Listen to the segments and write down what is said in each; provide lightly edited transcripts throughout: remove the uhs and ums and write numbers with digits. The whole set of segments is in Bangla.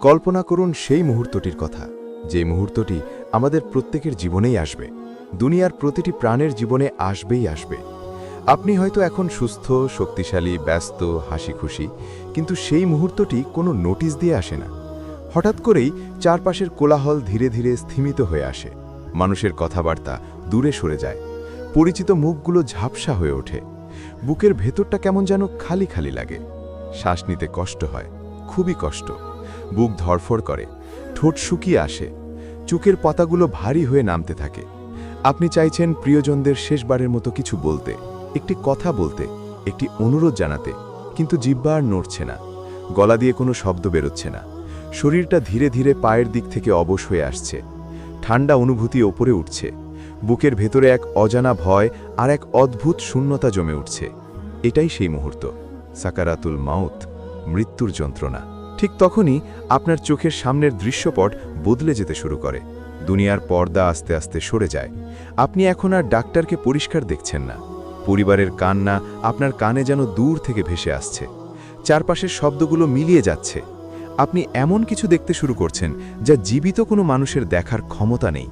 কল্পনা করুন সেই মুহূর্তটির কথা, যে মুহূর্তটি আমাদের প্রত্যেকের জীবনেই আসবে। দুনিয়ার প্রতিটি প্রাণের জীবনে আসবেই আসবে। আপনি হয়তো এখন সুস্থ, শক্তিশালী, ব্যস্ত, হাসি খুশি, কিন্তু সেই মুহূর্তটি কোনো নোটিশ দিয়ে আসে না। হঠাৎ করেই চারপাশের কোলাহল ধীরে ধীরে স্থিমিত হয়ে আসে। মানুষের কথাবার্তা দূরে সরে যায়, পরিচিত মুখগুলো ঝাপসা হয়ে ওঠে। বুকের ভেতরটা কেমন যেন খালি খালি লাগে। শ্বাস নিতে কষ্ট হয়, খুবই কষ্ট। বুক ধড়ফড় করে, ঠোঁট শুকিয়ে আসে, চোখের পাতাগুলো ভারী হয়ে নামতে থাকে। আপনি চাইছেন প্রিয়জনদের শেষবারের মতো কিছু বলতে, একটি কথা বলতে, একটি অনুরোধ জানাতে, কিন্তু জিহ্বা আর নড়ছে না, গলা দিয়ে কোনো শব্দ বেরোচ্ছে না। শরীরটা ধীরে ধীরে পায়ের দিক থেকে অবশ হয়ে আসছে। ঠান্ডা অনুভূতি ওপরে উঠছে। বুকের ভেতরে এক অজানা ভয় আর এক অদ্ভুত শূন্যতা জমে উঠছে। এটাই সেই মুহূর্ত, সাকারাতুল মাউত, মৃত্যুর যন্ত্রণা। ঠিক তখনই আপনার চোখের সামনের দৃশ্যপট বদলে যেতে শুরু করে। দুনিয়ার পর্দা আস্তে আস্তে সরে যায়। আপনি এখন আর ডাক্তারকে পরিষ্কার দেখছেন না। পরিবারের কান্না আপনার কানে যেন দূর থেকে ভেসে আসছে। চারপাশের শব্দগুলো মিলিয়ে যাচ্ছে। আপনি এমন কিছু দেখতে শুরু করছেন যা জীবিত কোনো মানুষের দেখার ক্ষমতা নেই।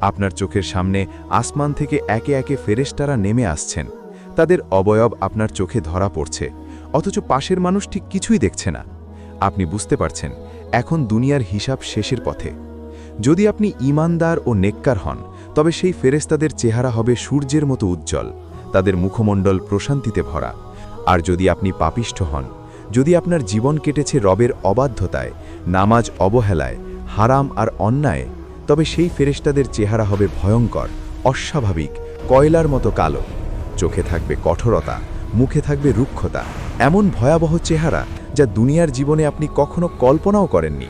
আপনার চোখের সামনে আসমান থেকে একে একে ফেরেশতারা নেমে আসছেন। তাদের অবয়ব আপনার চোখে ধরা পড়ছে, অথচ পাশের মানুষ ঠিক কিছুই দেখছে না। আপনি বুঝতে পারছেন এখন দুনিয়ার হিসাব শেষের পথে। যদি আপনি ঈমানদার ও নেককার হন, তবে সেই ফেরেশতাদের চেহারা হবে সূর্যের মতো উজ্জ্বল, তাদের মুখমণ্ডল প্রশান্তিতে ভরা। আর যদি আপনি পাপিষ্ঠ হন, যদি আপনার জীবন কেটেছে রবের অবাধ্যতায়, নামাজ অবহেলায়, হারাম আর অন্যায়, তবে সেই ফেরেশতাদের চেহারা হবে ভয়ঙ্কর, অস্বাভাবিক, কয়লার মতো কালো। চোখে থাকবে কঠোরতা, মুখে থাকবে রুক্ষতা, এমন ভয়াবহ চেহারা যা দুনিয়ার জীবনে আপনি কখনো কল্পনাও করেননি।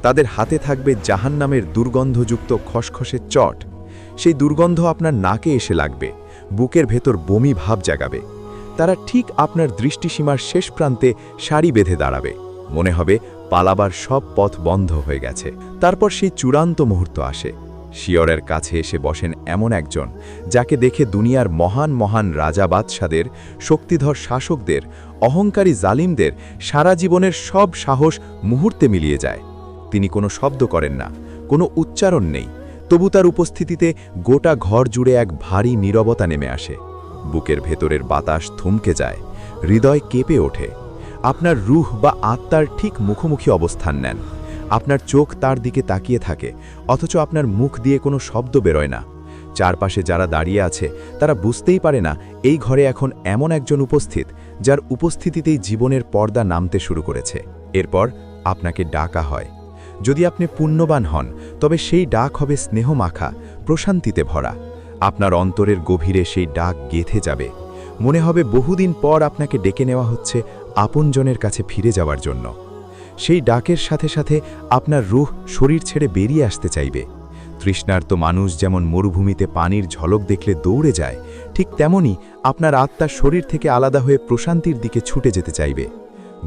তাদের হাতে থাকবে জাহান্নামের দুর্গন্ধযুক্ত খসখসে চট। সেই দুর্গন্ধ আপনার নাকে এসে লাগবে, বুকের ভেতর বমি ভাব জাগাবে। তারা ঠিক আপনার দৃষ্টিসীমার শেষ প্রান্তে সারি বেঁধে দাঁড়াবে। মনে হবে পালাবার সব পথ বন্ধ হয়ে গেছে। তারপর সেই চূড়ান্ত মুহূর্ত আসে। শিয়রের কাছে এসে বসেন এমন একজন, যাকে দেখে দুনিয়ার মহান মহান রাজা বাদশাদের, শক্তিধর শাসকদের, অহংকারী জালিমদের সারা জীবনের সব সাহস মুহূর্তে মিলিয়ে যায়। তিনি কোনো শব্দ করেন না, কোনো উচ্চারণ নেই, তবু তার উপস্থিতিতে গোটা ঘর জুড়ে এক ভারী নীরবতা নেমে আসে। বুকের ভেতরের বাতাস থমকে যায়, হৃদয় কেঁপে ওঠে। আপনার রূহ বা আত্মার ঠিক মুখোমুখি অবস্থান নেন। আপনার চোখ তার দিকে তাকিয়ে থাকে, অথচ আপনার মুখ দিয়ে কোনো শব্দ বেরোয় না। চারপাশে যারা দাঁড়িয়ে আছে তারা বুঝতেই পারে না এই ঘরে এখন এমন একজন উপস্থিত, যার উপস্থিতিতেই জীবনের পর্দা নামতে শুরু করেছে। এরপর আপনাকে ডাকা হয়। যদি আপনি পুণ্যবান হন, তবে সেই ডাক হবে স্নেহমাখা, প্রশান্তিতে ভরা। আপনার অন্তরের গভীরে সেই ডাক গেঁথে যাবে। মনে হবে বহুদিন পর আপনাকে ডেকে নেওয়া হচ্ছে আপনজনের কাছে ফিরে যাওয়ার জন্য। সেই ডাকের সাথে সাথে আপনার রূহ শরীর ছেড়ে বেরিয়ে আসতে চাইবে। তৃষ্ণার্ত মানুষ যেমন মরুভূমিতে পানির ঝলক দেখলে দৌড়ে যায়, ঠিক তেমনি আপনার আত্মার শরীর থেকে আলাদা হয়ে প্রশান্তির দিকে ছুটে যেতে চাইবে।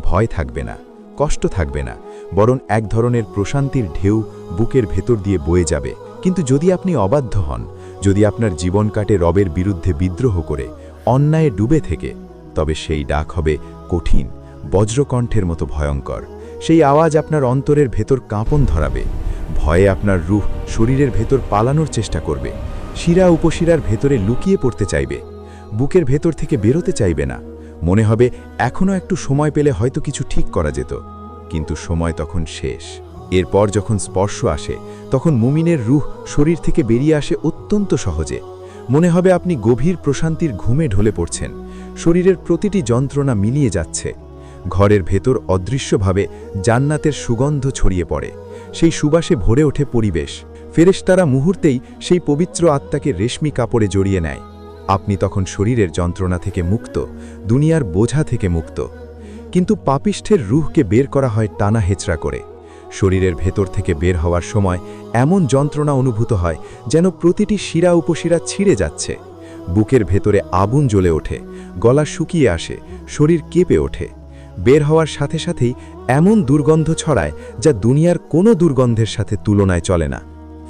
ভয় থাকবে না, কষ্ট থাকবে না, বরং এক ধরনের প্রশান্তির ঢেউ বুকের ভেতর দিয়ে বয়ে যাবে। কিন্তু যদি আপনি অবাধ্য হন, যদি আপনার জীবন কাটে রবের বিরুদ্ধে বিদ্রোহ করে, অন্যায়ে ডুবে থেকে, তবে সেই ডাক হবে কঠিন, বজ্রকণ্ঠের মতো ভয়ঙ্কর। সেই আওয়াজ আপনার অন্তরের ভেতর কাঁপন ধরাবে। ভয়ে আপনার রূহ শরীরের ভেতর পালানোর চেষ্টা করবে, শিরা উপশিরার ভেতরে লুকিয়ে পড়তে চাইবে, বুকের ভেতর থেকে বেরোতে চাইবে না। মনে হবে এখনও একটু সময় পেলে হয়তো কিছু ঠিক করা যেত, কিন্তু সময় তখন শেষ। এরপর যখন স্পর্শ আসে, তখন মুমিনের রূহ শরীর থেকে বেরিয়ে আসে অত্যন্ত সহজে। মনে হবে আপনি গভীর প্রশান্তির ঘুমে ঢলে পড়ছেন, শরীরের প্রতিটি যন্ত্রণা মিলিয়ে যাচ্ছে। ঘরের ভেতর অদৃশ্যভাবে জান্নাতের সুগন্ধ ছড়িয়ে পড়ে, সেই সুবাসে ভরে ওঠে পরিবেশ। ফেরেশতারা মুহূর্তেই সেই পবিত্র আত্মাকে রেশমি কাপড়ে জড়িয়ে নেয়। আপনি তখন শরীরের যন্ত্রণা থেকে মুক্ত, দুনিয়ার বোঝা থেকে মুক্ত। কিন্তু পাপিষ্ঠের রূহকে বের করা হয় টানা হেঁচড়া করে। শরীরের ভেতর থেকে বের হওয়ার সময় এমন যন্ত্রণা অনুভূত হয় যেন প্রতিটি শিরা উপশিরা ছিঁড়ে যাচ্ছে। বুকের ভেতরে আগুন জ্বলে ওঠে, গলা শুকিয়ে আসে, শরীর কেঁপে ওঠে। বের হওয়ার সাথে সাথেই এমন দুর্গন্ধ ছড়ায় যা দুনিয়ার কোনো দুর্গন্ধের সাথে তুলনায় চলে না।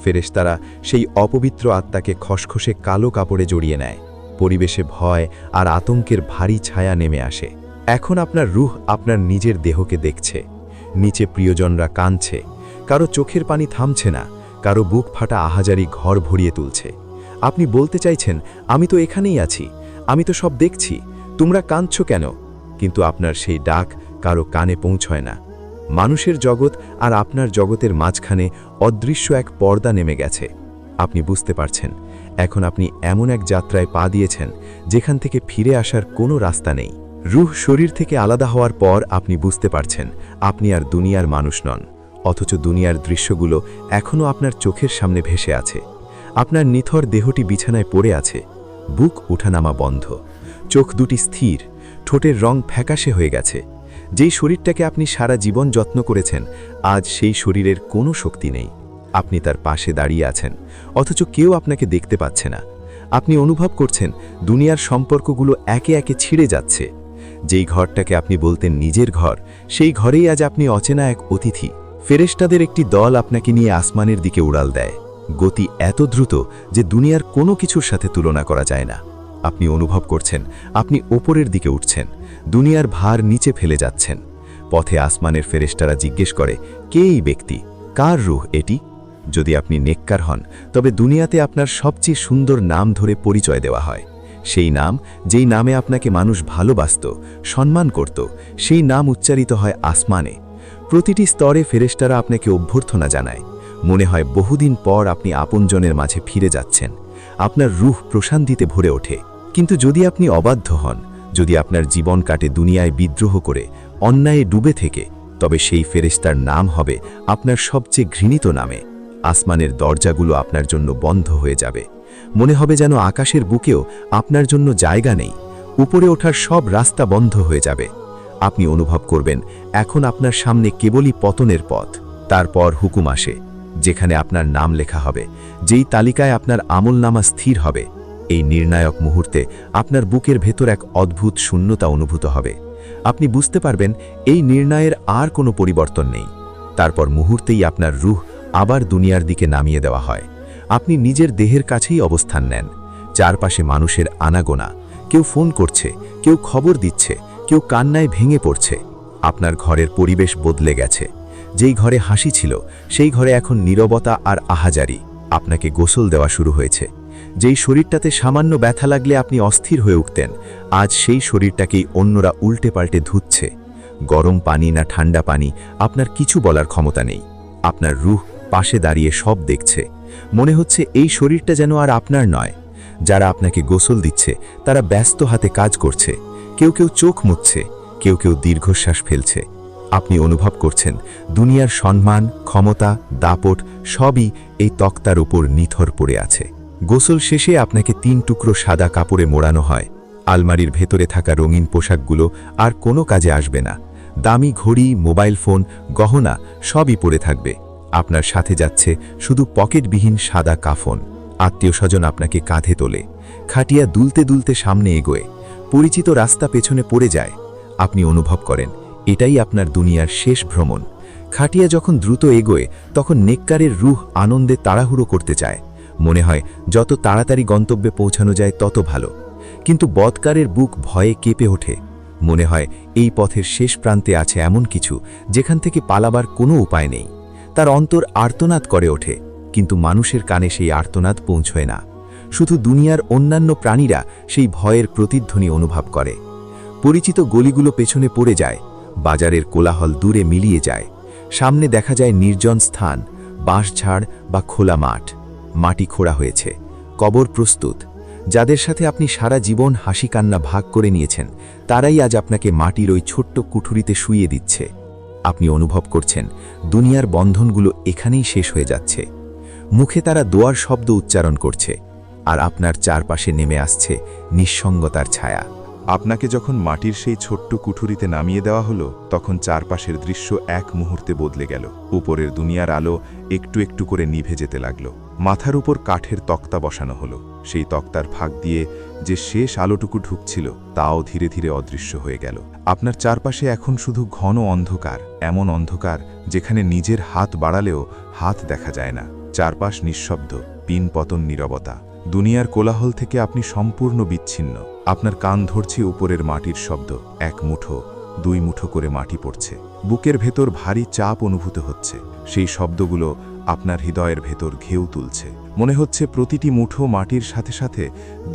ফেরেশতারা সেই অপবিত্র আত্মাকে খসখসে কালো কাপড়ে জড়িয়ে নেয়। পরিবেশে ভয় আর আতঙ্কের ভারী ছায়া নেমে আসে। এখন আপনার রূহ আপনার নিজের দেহকে দেখছে, নিচে প্রিয়জনরা কাঁদছে, কারো চোখের পানি থামছে না, কারো বুক ফাটা আহাজারি ঘর ভরিয়ে তুলছে। আপনি বলতে চাইছেন, আমি তো এখানেই আছি, আমি তো সব দেখছি, তোমরা কাঁদছো কেন? কিন্তু আপনার সেই ডাক কারো কানে পৌঁছয় না। মানুষের জগৎ আর আপনার জগতের মাঝখানে অদৃশ্য এক পর্দা নেমে গেছে। আপনি বুঝতে পারছেন, এখন আপনি এমন এক যাত্রায় পা দিয়েছেন যেখান থেকে ফিরে আসার কোনো রাস্তা নেই। রূহ শরীর থেকে আলাদা হওয়ার পর আপনি বুঝতে পারছেন আপনি আর দুনিয়ার মানুষ নন, অথচ দুনিয়ার দৃশ্যগুলো এখনও আপনার চোখের সামনে ভেসে আছে। আপনার নিথর দেহটি বিছানায় পড়ে আছে, বুক ওঠানামা বন্ধ, চোখ দুটি স্থির, ঠোঁটের রং ফ্যাকাশে হয়ে গেছে। যেই শরীরটাকে আপনি সারা জীবন যত্ন করেছেন, আজ সেই শরীরের কোনো শক্তি নেই। আপনি তার পাশে দাঁড়িয়ে আছেন, অথচ কেউ আপনাকে দেখতে পাচ্ছে না। আপনি অনুভব করছেন দুনিয়ার সম্পর্কগুলো একে একে ছিঁড়ে যাচ্ছে। যেই ঘরটাকে আপনি বলতেন নিজের ঘর, সেই ঘরেই আজ আপনি অচেনা এক অতিথি। ফেরেশতাদের একটি দল আপনাকে নিয়ে আসমানের দিকে উড়াল দেয়, গতি এত দ্রুত যে দুনিয়ার কোনো কিছুর সাথে তুলনা করা যায় না। আপনি অনুভব করছেন আপনি ওপরের দিকে উঠছেন, দুনিয়ার ভার নিচে ফেলে যাচ্ছেন। পথে আসমানের ফেরেশতারা জিজ্ঞেস করে, কে এই ব্যক্তি, কার রূহ এটি? যদি আপনি নেককার হন, তবে দুনিয়াতে আপনার সবচেয়ে সুন্দর নাম ধরে পরিচয় দেওয়া হয়। সেই নাম, যেই নামে আপনাকে মানুষ ভালোবাসত, সম্মান করত, সেই নাম উচ্চারিত হয় আসমানে। প্রতিটি স্তরে ফেরেশতারা আপনাকে অভ্যর্থনা জানায়। মনে হয় বহুদিন পর আপনি আপনজনের মাঝে ফিরে যাচ্ছেন। আপনার রূহ প্রশান্তিতে ভরে ওঠে। কিন্তু যদি আপনি অবাধ্য হন, যদি আপনার জীবন কাটে দুনিয়ায় বিদ্রোহ করে, অন্যায়ে ডুবে থেকে, তবে সেই ফেরেশতার নাম হবে আপনার সবচেয়ে ঘৃণিত নামে। আসমানের দরজাগুলো আপনার জন্য বন্ধ হয়ে যাবে। মনে হবে যেন আকাশের বুকেও আপনার জন্য জায়গা নেই। উপরে ওঠার সব রাস্তা বন্ধ হয়ে যাবে। আপনি অনুভব করবেন এখন আপনার সামনে কেবলই পতনের পথ। তারপর হুকুম আসে, যেখানে আপনার নাম লেখা হবে, যেই তালিকায় আপনার আমলনামা স্থির হবে। এই নির্ণায়ক মুহূর্তে আপনার বুকের ভেতর এক অদ্ভুত শূন্যতা অনুভূত হবে। আপনি বুঝতে পারবেন এই নির্ণয়ের আর কোনো পরিবর্তন নেই। তারপর মুহূর্তেই আপনার রূহ আবার দুনিয়ার দিকে নামিয়ে দেওয়া হয়। আপনি নিজের দেহের কাছেই অবস্থান নেন। চারপাশে মানুষের আনাগোনা, কেউ ফোন করছে, কেউ খবর দিচ্ছে, কেউ কান্নায় ভেঙে পড়ছে। আপনার ঘরের পরিবেশ বদলে গেছে। যেই ঘরে হাসি ছিল, সেই ঘরে এখন নীরবতা আর আহাজারি। আপনাকে গোসল দেওয়া শুরু হয়েছে। যেই শরীরটাতে সামান্য ব্যথা লাগলে আপনি অস্থির হয়ে উঠতেন, আজ সেই শরীরটাকেই অন্যরা উল্টে পাল্টে ধুচ্ছে। গরম পানি না ঠান্ডা পানি, আপনার কিছু বলার ক্ষমতা নেই। আপনার রূহ পাশে দাঁড়িয়ে সব দেখছে। মনে হচ্ছে এই শরীরটা যেন আর আপনার নয়। যারা আপনাকে গোসল দিচ্ছে, তারা ব্যস্ত হাতে কাজ করছে। কেউ কেউ চোখ মুছছে, কেউ কেউ দীর্ঘশ্বাস ফেলছে। আপনি অনুভব করছেন দুনিয়ার সম্মান, ক্ষমতা, দাপট সবই এই তক্তার উপর নিথর পড়ে আছে। গোসল শেষে আপনাকে 3 টুকরো সাদা কাপড়ে মোড়ানো হয়। আলমারির ভেতরে থাকা রঙিন পোশাকগুলো আর কোনো কাজে আসবে না। দামি ঘড়ি, মোবাইল ফোন, গহনা সবই পড়ে থাকবে। আপনার সাথে যাচ্ছে শুধু পকেটবিহীন সাদা কাফন। আত্মীয়স্বজন আপনাকে কাঁধে তোলে। খাটিয়া দুলতে দুলতে সামনে এগোয়। পরিচিত রাস্তা পেছনে পড়ে যায়। আপনি অনুভব করেন এটাই আপনার দুনিয়ার শেষ ভ্রমণ। খাটিয়া যখন দ্রুত এগোয়, তখন নেককারের রূহ আনন্দে তাড়াহুড়ো করতে চায়। মনে হয় যত তাড়াতাড়ি গন্তব্যে পৌঁছানো যায় তত ভালো। কিন্তু বদকারের বুক ভয়ে কেঁপে ওঠে। মনে হয় এই পথের শেষ প্রান্তে আছে এমন কিছু যেখান থেকে পালাবার কোনো উপায় নেই। তার অন্তর আর্তনাদ করে ওঠে, কিন্তু মানুষের কানে সেই আর্তনাদ পৌঁছয় না। শুধু দুনিয়ার অন্যান্য প্রাণীরা সেই ভয়ের প্রতিধ্বনি অনুভব করে। পরিচিত গলিগুলো পেছনে পড়ে যায়। বাজারের কোলাহল দূরে মিলিয়ে যায়। সামনে দেখা যায় নির্জন স্থান, বাঁশঝাড় বা খোলা মাঠ। মাটি খোঁড়া হয়েছে, কবর প্রস্তুত। যাদের সাথে আপনি সারা জীবন হাসি কান্না ভাগ করে নিয়েছেন, তারাই আজ আপনাকে মাটির ওই ছোট্ট কুঠুরিতে শুইয়ে দিচ্ছে। আপনি অনুভব করছেন দুনিয়ার বন্ধনগুলো এখানেই শেষ হয়ে যাচ্ছে। মুখে তারা দোয়ার শব্দ উচ্চারণ করছে, আর আপনার চারপাশে নেমে আসছে নিঃসঙ্গতার ছায়া। আপনাকে যখন মাটির সেই ছোট্ট কুঠুরিতে নামিয়ে দেওয়া হলো, তখন চারপাশের দৃশ্য এক মুহূর্তে বদলে গেল। উপরের দুনিয়ার আলো একটু একটু করে নিভে যেতে লাগলো। মাথার উপর কাঠের তক্তা বসানো হলো। সেই তক্তার ফাঁক দিয়ে যে শেষ আলোটুকু ঢুকছিল, তাও ধীরে ধীরে অদৃশ্য হয়ে গেল। আপনার চারপাশে এখন শুধু ঘন অন্ধকার, এমন অন্ধকার যেখানে নিজের হাত বাড়ালেও হাত দেখা যায় না। চারপাশ নিঃশব্দ, পিন পতন নীরবতা। দুনিয়ার কোলাহল থেকে আপনি সম্পূর্ণ বিচ্ছিন্ন। আপনার কান ধরছে উপরের মাটির শব্দ। 1 মুঠো, 2 মুঠো করে মাটি পড়ছে। বুকের ভেতর ভারী চাপ অনুভূত হচ্ছে। সেই শব্দগুলো আপনার হৃদয়ের ভেতর ঘেউ তুলছে। মনে হচ্ছে প্রতিটি মুঠো মাটির সাথে সাথে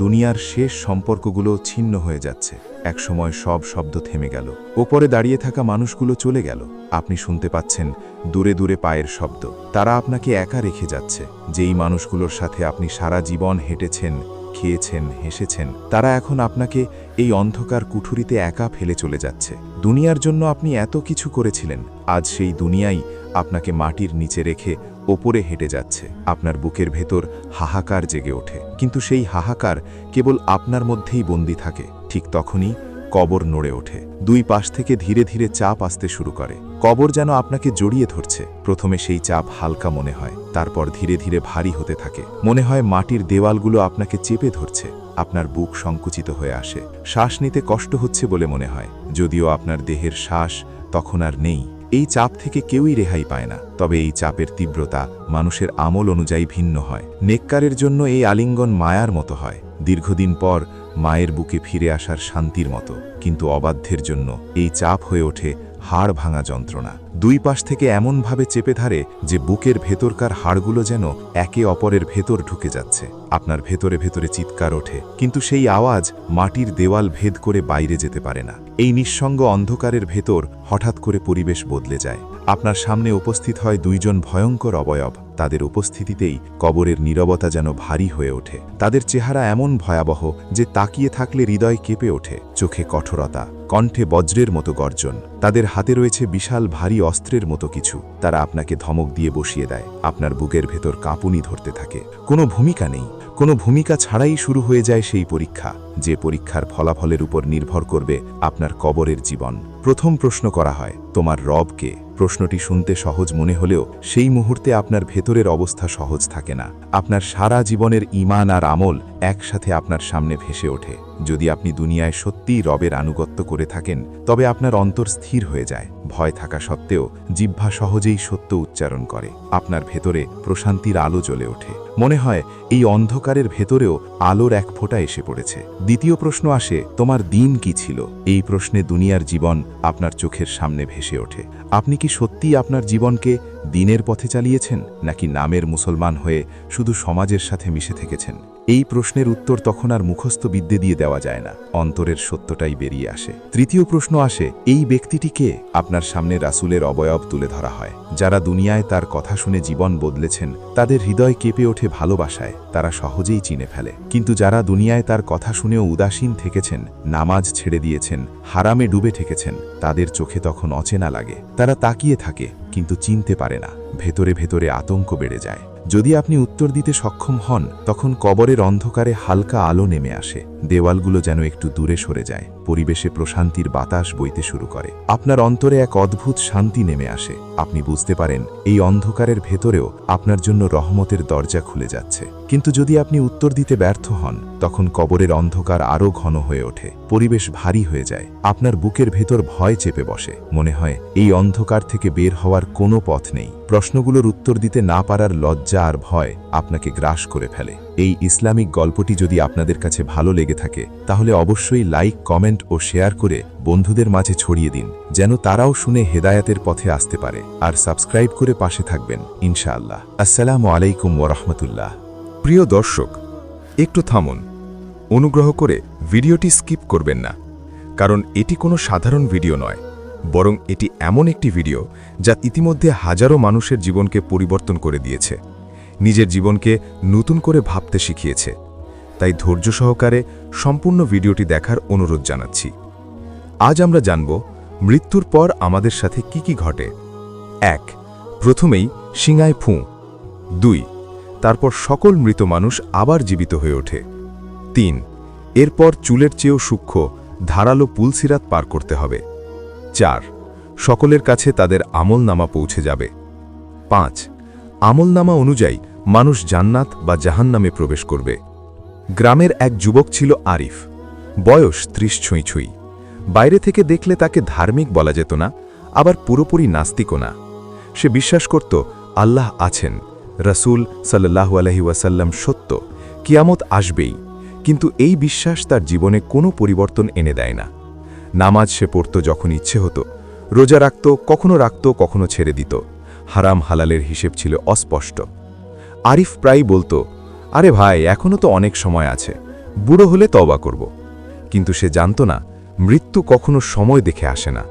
দুনিয়ার শেষ সম্পর্কগুলো ছিন্ন হয়ে যাচ্ছে। একসময় সব শব্দ থেমে গেল, ওপরে দাঁড়িয়ে থাকা মানুষগুলো চলে গেল। আপনি শুনতে পাচ্ছেন দূরে দূরে পায়ের শব্দ। তারা আপনাকে একা রেখে যাচ্ছে। যেই মানুষগুলোর সাথে আপনি সারা জীবন হেঁটেছেন, খেয়েছেন, হেসেছেন, তারা এখন আপনাকে এই অন্ধকার কুঠুরিতে একা ফেলে চলে যাচ্ছে। দুনিয়ার জন্য আপনি এত কিছু করেছিলেন, আজ সেই দুনিয়াই আপনাকে মাটির নিচে রেখে ওপরে হেঁটে যাচ্ছে। আপনার বুকের ভেতর হাহাকার জেগে ওঠে, কিন্তু সেই হাহাকার কেবল আপনার মধ্যেই বন্দী থাকে। ঠিক তখনই কবর নড়ে ওঠে। দুই পাশ থেকে ধীরে ধীরে চাপ আসতে শুরু করে। কবর যেন আপনাকে জড়িয়ে ধরছে। প্রথমে সেই চাপ হালকা মনে হয়, তারপর ধীরে ধীরে ভারী হতে থাকে। মনে হয় মাটির দেওয়ালগুলো আপনাকে চেপে ধরছে। আপনার বুক সংকুচিত হয়ে আসে। শ্বাস নিতে কষ্ট হচ্ছে বলে মনে হয়, যদিও আপনার দেহের শ্বাস তখন আর নেই। এই চাপ থেকে কেউই রেহাই পায় না, তবে এই চাপের তীব্রতা মানুষের আমল অনুযায়ী ভিন্ন হয়। নেককারের জন্য এই আলিঙ্গন মায়ার মতো হয়, দীর্ঘদিন পর মায়ের বুকে ফিরে আসার শান্তির মতো। কিন্তু অবাধ্যের জন্য এই চাপ হয়ে ওঠে হাড় ভাঙা যন্ত্রণা। দুই পাশ থেকে এমনভাবে চেপে ধরে যে বুকের ভেতরকার হাড়গুলো যেন একে অপরের ভেতর ঢুকে যাচ্ছে। আপনার ভেতরে ভেতরে চিৎকার ওঠে, কিন্তু সেই আওয়াজ মাটির দেওয়াল ভেদ করে বাইরে যেতে পারে না। এই নিঃসঙ্গ অন্ধকারের ভেতর হঠাৎ করে পরিবেশ বদলে যায়। আপনার সামনে উপস্থিত হয় দুইজন ভয়ঙ্কর অবয়ব। তাদের উপস্থিতিতেই কবরের নীরবতা যেন ভারী হয়ে ওঠে। তাদের চেহারা এমন ভয়াবহ যে তাকিয়ে থাকলে হৃদয় কেঁপে ওঠে। চোখে কঠোরতা, কণ্ঠে বজ্রের মতো গর্জন। তাদের হাতে রয়েছে বিশাল ভারী অস্ত্রের মতো কিছু। তারা আপনাকে ধমক দিয়ে বসিয়ে দেয়। আপনার বুকের ভেতর কাঁপুনি ধরতে থাকে। কোনো ভূমিকা নেই, কোনো ভূমিকা ছাড়াই শুরু হয়ে যায় সেই পরীক্ষা, যে পরীক্ষার ফলাফলের উপর নির্ভর করবে আপনার কবরের জীবন। প্রথম প্রশ্ন করা হয়, তোমার রব কে? প্রশ্নটি শুনতে সহজ মনে হলেও সেই মুহূর্তে আপনার ভেতরের অবস্থা সহজ থাকে না। আপনার সারা জীবনের ঈমান আর আমল একসাথে আপনার সামনে ভেসে ওঠে। যদি আপনি দুনিয়ায় সত্যিই রবের আনুগত্য করে থাকেন, তবে আপনার অন্তর স্থির হয়ে যায়। ভয় থাকা সত্ত্বেও জিহ্বা সহজেই সত্য উচ্চারণ করে। আপনার ভেতরে প্রশান্তির আলো জ্বলে ওঠে। মনে হয় এই অন্ধকারের ভেতরেও আলোর এক ফোঁটা এসে পড়েছে। দ্বিতীয় প্রশ্ন আসে, তোমার দিন কি ছিল? এই প্রশ্নে দুনিয়ার জীবন আপনার চোখের সামনে ভেসে ওঠে। আপনি কি সত্যিই আপনার জীবনকে দিনের পথে চালিয়েছেন, নাকি নামের মুসলমান হয়ে শুধু সমাজের সাথে মিশে থেকেছেন? এই প্রশ্নের উত্তর তখন আর মুখস্থ বিদ্যে দিয়ে দেওয়া যায় না, অন্তরের সত্যটাই বেরিয়ে আসে। তৃতীয় প্রশ্ন আসে, এই ব্যক্তিটি কে? আপনার সামনে রাসূলের অবয়ব তুলে ধরা হয়। যারা দুনিয়ায় তার কথা শুনে জীবন বদলেছেন, তাদের হৃদয় কেঁপে ওঠে ভালোবাসায়। তারা সহজেই চিনে ফেলে। কিন্তু যারা দুনিয়ায় তার কথা শুনেও উদাসীন থেকেছেন, নামাজ ছেড়ে দিয়েছেন, হারামে ডুবে থেকেছেন, তাদের চোখে তখন অচেনা লাগে। তারা তাকিয়ে থাকে, কিন্তু চিনতে পারে না। ভেতরে ভেতরে আতঙ্ক বেড়ে যায়। যদি আপনি উত্তর দিতে সক্ষম হন, তখন কবরের অন্ধকারে হালকা আলো নেমে আসে। দেওয়ালগুলো যেন একটু দূরে সরে যায়। পরিবেশে প্রশান্তির বাতাস বইতে শুরু করে। আপনার অন্তরে এক অদ্ভুত শান্তি নেমে আসে। আপনি বুঝতে পারেন এই অন্ধকারের ভেতরেও আপনার জন্য রহমতের দরজা খুলে যাচ্ছে। কিন্তু যদি আপনি উত্তর দিতে ব্যর্থ হন, তখন কবরের অন্ধকার আরও ঘন হয়ে ওঠে। পরিবেশ ভারী হয়ে যায়। আপনার বুকের ভেতর ভয় চেপে বসে। মনে হয় এই অন্ধকার থেকে বের হওয়ার কোনো পথ নেই। প্রশ্নগুলোর উত্তর দিতে না পারার লজ্জা আর ভয় আপনাকে গ্রাস করে ফেলে। এই ইসলামিক গল্পটি যদি আপনাদের কাছে ভালো লেগে থাকে, তাহলে অবশ্যই লাইক, কমেন্ট ও শেয়ার করে বন্ধুদের মাঝে ছড়িয়ে দিন, যেন তারাও শুনে হেদায়েতের পথে আসতে পারে। আর সাবস্ক্রাইব করে পাশে থাকবেন ইনশাআল্লাহ। আসসালামু আলাইকুম ওয়া রাহমাতুল্লাহ। প্রিয় দর্শক, একটু থামুন। অনুগ্রহ করে ভিডিওটি স্কিপ করবেন না, কারণ এটি কোনো সাধারণ ভিডিও নয়, বরং এটি এমন একটি ভিডিও যা ইতিমধ্যে হাজারো মানুষের জীবনকে পরিবর্তন করে দিয়েছে, নিজের জীবনকে নতুন করে ভাবতে শিখিয়েছে। তাই ধৈর্য সহকারে সম্পূর্ণ ভিডিওটি দেখার অনুরোধ জানাচ্ছি। আজ আমরা জানব মৃত্যুর পর আমাদের সাথে কি কি ঘটে। 1. প্রথমেই শিঙায় ফুঁ। 2. তারপর সকল মৃত মানুষ আবার জীবিত হয়ে ওঠে। 3. এরপর চুলের চেয়েও সূক্ষ্ম ধারালো পুলসিরাত পার করতে হবে। 4. সকলের কাছে তাদের আমলনামা পৌঁছে যাবে। 5. আমলনামা অনুযায়ী মানুষ জান্নাত বা জাহান্নামে প্রবেশ করবে। গ্রামের এক যুবক ছিল আরিফ, বয়স 30 ছুঁই ছুঁই। বাইরে থেকে দেখলে তাকে ধার্মিক বলা যেত না, আবার পুরোপুরি নাস্তিকও না। সে বিশ্বাস করত আল্লাহ আছেন, রাসূল সাল্লাল্লাহু আলাইহি ওয়াসাল্লাম সত্য, কিয়ামত আসবেই। কিন্তু এই বিশ্বাস তার জীবনে কোনো পরিবর্তন এনে দেয় না। নামাজ সে পড়ত যখন ইচ্ছে হতো, রোজা রাখত, কখনো ছেড়ে দিত। হারাম হালালের হিসেব ছিল অস্পষ্ট। আরিফ প্রায়ই বলতো, আরে ভাই, এখনও তো অনেক সময় আছে, বুড়ো হলে তওবা করব। কিন্তু সে জানত না, মৃত্যু কখনো সময় দেখে আসে না।